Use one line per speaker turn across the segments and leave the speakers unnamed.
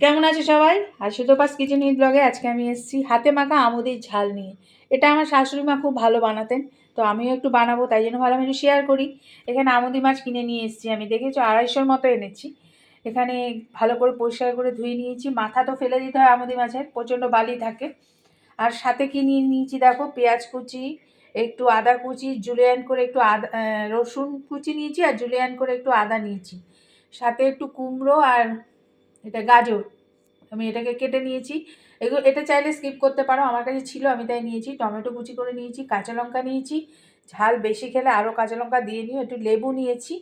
কেমন আছে সবাই? আর সুতোপাস কিচেন উইথ ব্লগে আজকে আমি এসেছি হাতে মাখা আমুদের ঝাল নিয়ে। এটা আমার শাশুড়ি মা খুব ভালো বানাতেন, তো আমিও একটু বানাবো, তাই জন্য ভাবলাম একটু শেয়ার করি। এখানে আমুদি মাছ কিনে নিয়ে এসেছি, আমি দেখেছো 250 মতো এনেছি। এখানে ভালো করে পরিষ্কার করে ধুয়ে নিয়েছি। মাথা তো ফেলে দিতে হয় আমুদি মাছের, প্রচণ্ড বালি থাকে। আর সাথে কি নিয়ে নিয়েছি দেখো, পেঁয়াজ কুচি, একটু আদা কুচি, জুলিয়ান করে একটু আদা, রসুন কুচি নিয়েছি, আর জুলিয়ান করে একটু আদা নিয়েছি। সাথে একটু কুমড়ো আর এটা গাজর, আমি এটাকে কেটে নিয়েছি। এটা চাইলে স্কিপ করতে পারো, আমার কাছে ছিল আমি তাই নিয়েছি। টমেটো কুচি করে নিয়েছি, কাঁচা লঙ্কা নিয়েছি, ঝাল বেশি খেলে আরও কাঁচা লঙ্কা দিয়ে নিও, একটু লেবু নিয়েছি।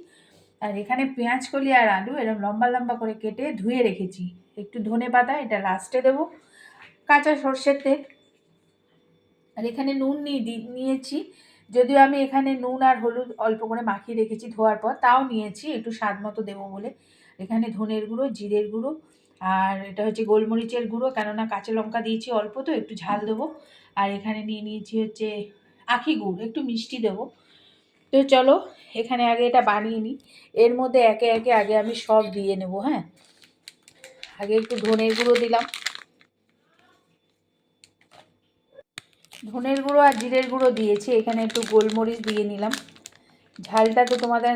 আর এখানে পেঁয়াজ কলি আর আলু এরকম লম্বা লম্বা করে কেটে ধুয়ে রেখেছি। একটু ধনে পাতা, এটা লাস্টে দেবো, কাঁচা সর্ষের তেল। আর এখানে নুন নিয়েছি, যদিও আমি এখানে নুন আর হলুদ অল্প করে মাখিয়ে রেখেছি ধোয়ার পর, তাও নিয়েছি একটু স্বাদ মতো দেবো বলে। এখানে ধনের গুঁড়ো, জিরের গুঁড়ো, আর এটা হচ্ছে গোলমরিচের গুঁড়ো, কেননা কাঁচা লঙ্কা দিয়েছি অল্প, তো একটু ঝাল দেবো। আর এখানে নিয়ে নিয়েছি হচ্ছে আখি গুড়, একটু মিষ্টি দেবো। তো চলো এখানে আগে এটা বানিয়ে নিই। এর মধ্যে একে একে আগে আমি সব দিয়ে নেবো। হ্যাঁ, আগে একটু ধনের গুঁড়ো দিলাম, ধনের গুঁড়ো আর জিরের গুঁড়ো দিয়েছি। এখানে একটু গোলমরিচ দিয়ে নিলাম, ঝালটা তো তোমাদের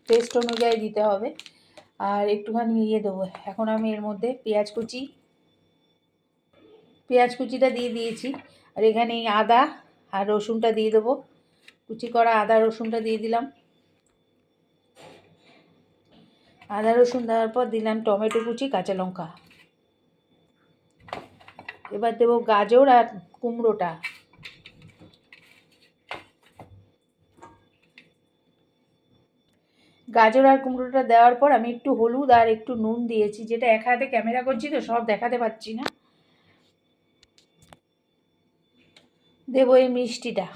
টেস্ট অনুযায়ী দিতে হবে। আর একটুখানি ইয়ে দেবো, এখন আমি এর মধ্যে পেঁয়াজ কুচিটা দিয়ে দিয়েছি। আর এখানে আদা আর রসুনটা দিয়ে দেবো, কুচি করা আদা রসুনটা দিয়ে দিলাম। আদা রসুন দেওয়ার পর দিলাম টমেটো কুচি, কাঁচা লঙ্কা। এবার দেবো গাজর আর কুমড়োটা। গাজর আর কুমড়োটা দেওয়ার পর আমি একটু হলুদ আর একটু নুন দিয়েছি, যেটা এক হাতে ক্যামেরা করছি তো সব দেখাতে পাচ্ছি না। দেবো এই মিষ্টিটা।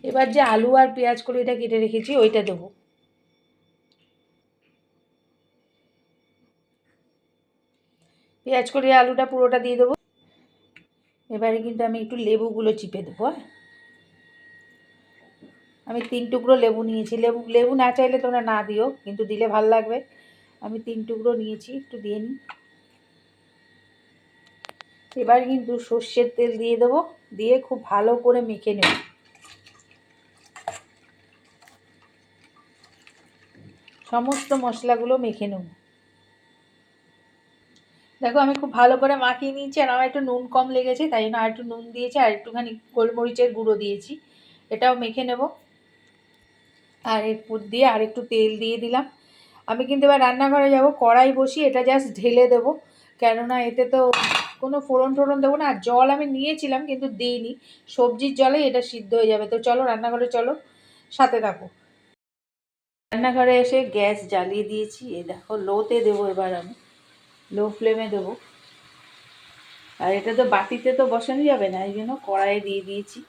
এবার যে আলু আর পেঁয়াজ করে এটা কেটে রেখেছি ওইটা দেবো। পেঁয়াজ করে আলুটা পুরোটা দিয়ে দেবো। এবারে কিন্তু আমি একটু লেবুগুলো চিপে দেবো। আমি 3 টুকরো লেবু নিয়েছি। লেবু না চাইলে তোমরা না দিও, কিন্তু দিলে ভালো লাগবে। আমি 3 টুকরো নিয়েছি, একটু দিয়ে নিই। এবার কিন্তু সর্ষের তেল দিয়ে দেবো, দিয়ে খুব ভালো করে মেখে নেব। সমস্ত মশলাগুলো মেখে নেব। দেখো আমি খুব ভালো করে মাখিয়ে নিয়েছি। আর আমার একটু নুন কম লেগেছে, তাই জন্য আর একটু নুন দিয়েছি, আর একটুখানি গোলমরিচের গুঁড়ো দিয়েছি। এটাও মেখে নেব। আর এরপর দিয়ে আর একটু তেল দিয়ে দিলাম। আমি কিন্তু এবার রান্নাঘরে যাব, কড়াই বসিয়ে এটা জাস্ট ঢেলে দেবো, কেননা এতে তো কোনো ফোড়ন টোড়ন দেবো না। আর জল আমি নিয়েছিলাম কিন্তু দিইনি, সবজির জলেই এটা সিদ্ধ হয়ে যাবে। তো চলো রান্নাঘরে, চলো সাথে থাকো। রান্নাঘরে এসে গ্যাস জ্বালিয়ে দিয়েছি, এই দেখো লোতে দেবো এবার আমি, লো ফ্লেমে দেবো। আর এটা তো বাটিতে তো বসানো যাবে না, এই জন্য কড়াইয়ে দিয়ে দিয়েছি।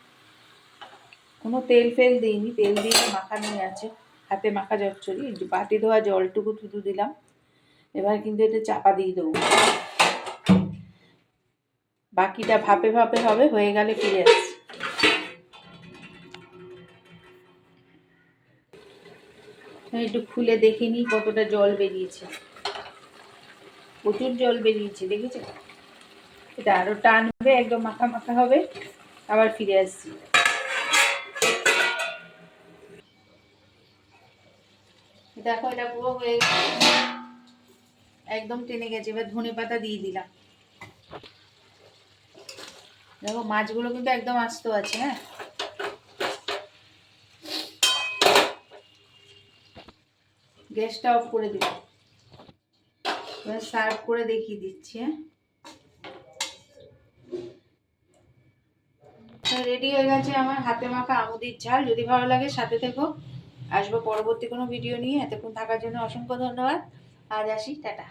কোনো তেল ফেল দিইনি, তেল দিয়ে মাখানোই আছে, হাতে মাখা চচ্চড়ি। বাটি ধোয়া জলটুকু শুধু দিলাম। এবার কিন্তু এটা চাপা দিয়ে দেবো, বাকিটা ভাপে ভাপে হবে, হয়ে গেলে ফিরে আসছি। একটু খুলে দেখে নিই কতটা জল বেরিয়েছে। প্রচুর জল বেরিয়েছে, দেখেছো? এটা আরও টান হবে, একদম মাখা মাখা হবে। আবার ফিরে আসছি। দেখো এটা পুরো হয়ে গেছে, একদম টেনে গেছে। এবার ধনে পাতা দিয়ে দিলাম। দেখো মাছগুলো কিন্তু একদম আস্ত আছে। হ্যাঁ, গ্যাসটা অফ করে দিলাম। এবার সার্ভ করে দেখিয়ে দিচ্ছি। হ্যাঁ, রেডি হয়ে গেছে আমার হাতে মাখা আমুদির ঝাল। যদি ভালো লাগে সাথে থেকো, আসবো পরবর্তী কোনো ভিডিও নিয়ে। এতক্ষণ থাকার জন্য অসংখ্য ধন্যবাদ। আজ আসি, টাটা।